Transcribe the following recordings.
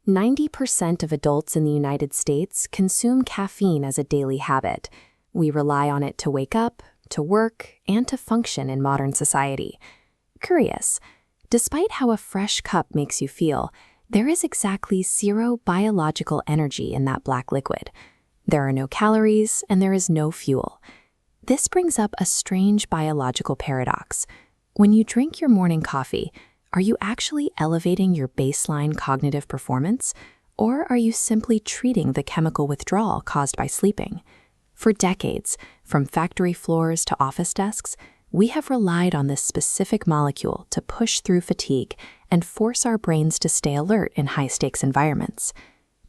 90% of adults in the United States consume caffeine as a daily habit. We rely on it to wake up, to work, and to function in modern society. Curious, despite how a fresh cup makes you feel, there is exactly zero biological energy in that black liquid. There are no calories, and there is no fuel. This brings up a strange biological paradox. When you drink your morning coffee, are you actually elevating your baseline cognitive performance, or are you simply treating the chemical withdrawal caused by sleeping? For decades, from factory floors to office desks, we have relied on this specific molecule to push through fatigue and force our brains to stay alert in high-stakes environments.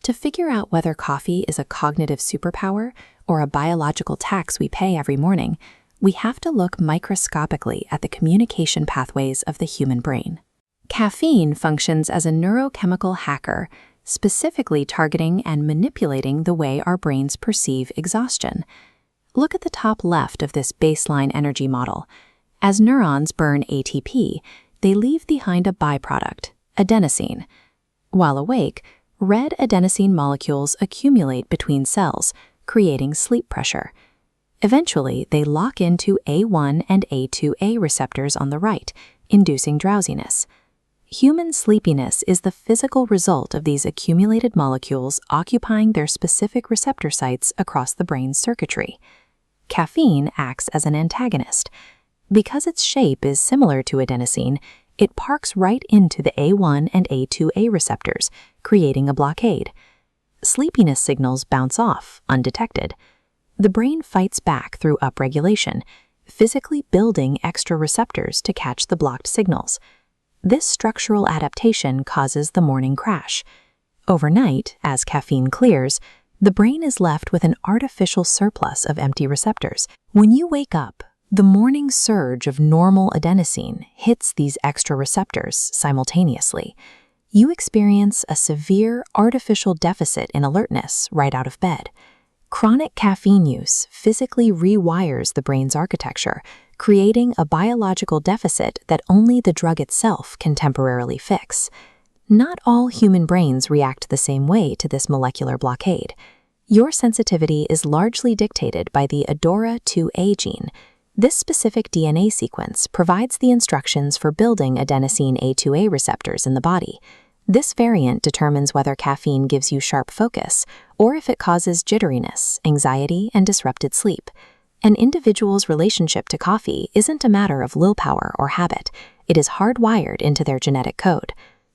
To figure out whether coffee is a cognitive superpower or a biological tax we pay every morning, we have to look microscopically at the communication pathways of the human brain. Caffeine functions as a neurochemical hacker, specifically targeting and manipulating the way our brains perceive exhaustion. Look at the top left of this baseline energy model. As neurons burn ATP, they leave behind a byproduct, adenosine. While awake, red adenosine molecules accumulate between cells, creating sleep pressure. Eventually, they lock into A1 and A2A receptors on the right, inducing drowsiness. Human sleepiness is the physical result of these accumulated molecules occupying their specific receptor sites across the brain's circuitry. Caffeine acts as an antagonist. Because its shape is similar to adenosine, it parks right into the A1 and A2A receptors, creating a blockade. Sleepiness signals bounce off, undetected. The brain fights back through upregulation, physically building extra receptors to catch the blocked signals. This structural adaptation causes the morning crash. Overnight, as caffeine clears, the brain is left with an artificial surplus of empty receptors. When you wake up, the morning surge of normal adenosine hits these extra receptors simultaneously. You experience a severe artificial deficit in alertness right out of bed. Chronic caffeine use physically rewires the brain's architecture, creating a biological deficit that only the drug itself can temporarily fix. Not all human brains react the same way to this molecular blockade. Your sensitivity is largely dictated by the ADORA2A gene. This specific DNA sequence provides the instructions for building adenosine A2A receptors in the body. This variant determines whether caffeine gives you sharp focus, or if it causes jitteriness, anxiety, and disrupted sleep. An individual's relationship to coffee isn't a matter of willpower or habit. It is hardwired into their genetic code.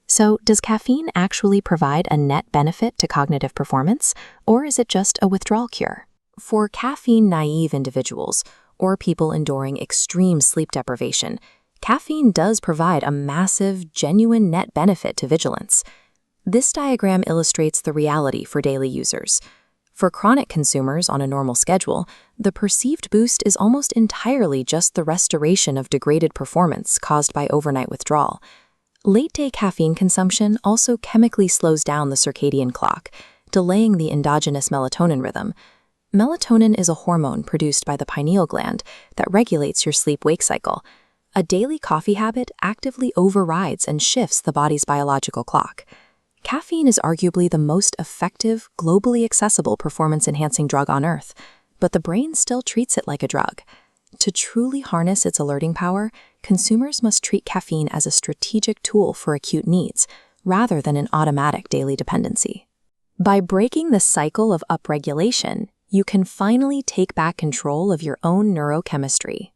So, does caffeine actually provide a net benefit to cognitive performance, or is it just a withdrawal cure? For caffeine-naive individuals, or people enduring extreme sleep deprivation, caffeine does provide a massive, genuine net benefit to vigilance. This diagram illustrates the reality for daily users. For chronic consumers on a normal schedule, the perceived boost is almost entirely just the restoration of degraded performance caused by overnight withdrawal. Late-day caffeine consumption also chemically slows down the circadian clock, delaying the endogenous melatonin rhythm. Melatonin is a hormone produced by the pineal gland that regulates your sleep-wake cycle. A daily coffee habit actively overrides and shifts the body's biological clock. Caffeine is arguably the most effective, globally accessible performance-enhancing drug on Earth, but the brain still treats it like a drug. To truly harness its alerting power, consumers must treat caffeine as a strategic tool for acute needs, rather than an automatic daily dependency. By breaking the cycle of upregulation, you can finally take back control of your own neurochemistry.